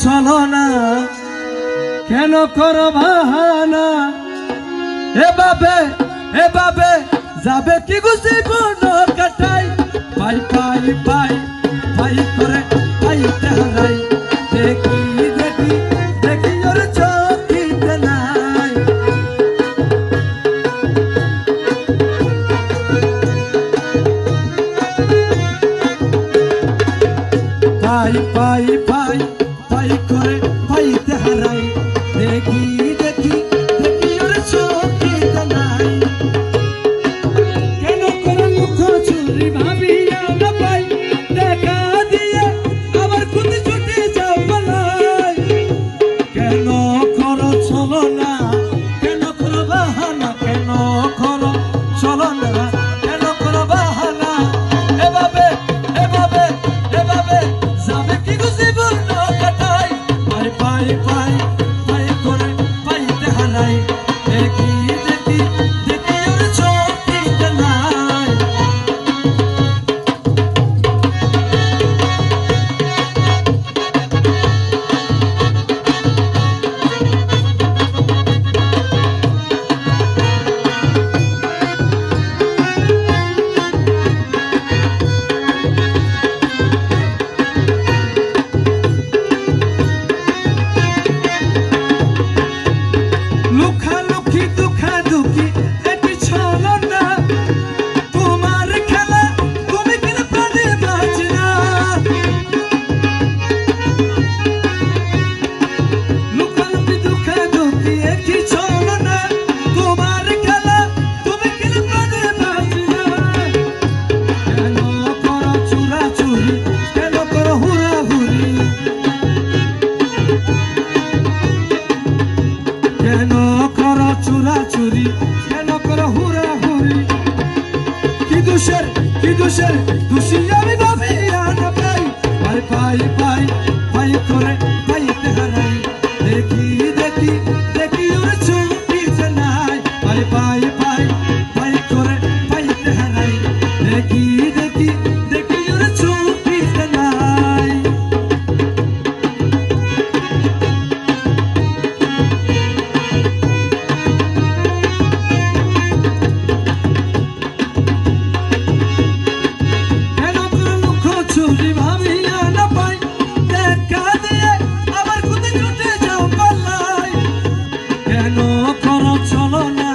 চলো না কেন করো বাহানা এভাবে এভাবে যাবে কি গুছি কোন কাটাই পাই পাই পাই পাই করে পাইতে হারাই দেখি দেখি দেখি ওর চোখিতে নাই পাই পাই পাই পাই করে পাইতে হারাই দেখি দেখি দেখি ওর চোখিতে নাই কেন করে মুখ চুরি ভাবিয়া না পাই দেখা দিয়ে আবার খুঁজে ছুটে যাও বলাই কেন করো চলো না কেন করো বাহানা কেন করো চলো না কেন করো বাহানা এভাবে এভাবে এভাবে যাবে কি গুছি বর্ণ কাটাই পাই পাই পাই পাই করে পাইতে হারাই দেখি দেখি দেখি ওর চোখিতে নাই লুখালুখি দুখাদুখি এটি চলো না তোমার খেলা তুমি কিনা প্রাণে বাঁচি না লুখালুখি দুখাদুখি এটি চলো না তোমার খেলা তুমি কিনা প্রাণে বাঁচি না কেন করো চুরাচুরি কেন করো হুড়াহুড়ি কেন করো চুরাচুরি কেন করো হুড়াহুড়ি কি দোষের দোষী আমি ভাবিয়া না পাই পাই পাই পাই পাই করে পাইতে হারাই দেখি দেখি দেখি ওর চোখিতে নাই পাই পাই পাই পাই করে পাইতে হারাই দেখি দেখি দেখি ওর চোখিতে নাই কেন করে মুখ চুরি ভাবিয়া না পাই দেখা দিয়ে আবার খুঁজে ছুটে যাও পাল্লাই কেন করো চলো না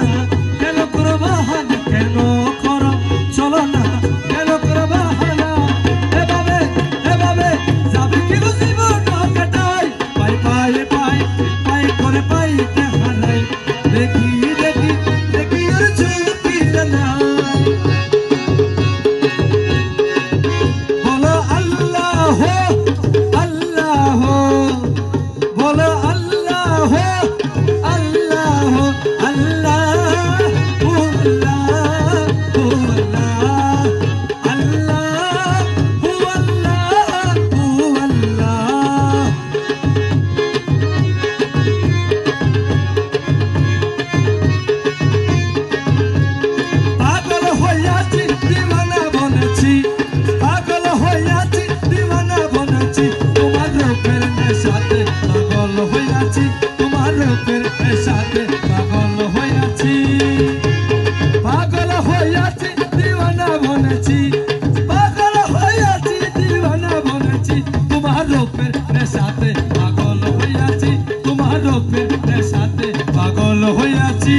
কেন করো বাহানা কেন করো চলো না কেন করো বাহানা এভাবে এভাবে যাবে কি বুঝি বর্ণ কাটাই পাই পাই পাই পাই করে পাইতে হারাই দেখি দেখি দেখি ওর চোখিতে নাই বলো আল্লাহ আল্লাহ বলো আল্লাহ আল্লাহ আল্লাহ পাগল হইয়াছি দিওয়ানা বনেছি পাগল হইয়াছি দিওয়ানা বনেছি তোমার রূপের নেশাতে পাগল হইয়াছি তোমার রূপের নেশাতে পাগল হইয়াছি পাগল হইয়াছি দিওয়ানা বনেছি পাগল হইয়াছি দিওয়ানা বনেছি তোমার রূপের নেশাতে পাগল হইয়াছি তোমার রূপের নেশাতে পাগল হইয়াছি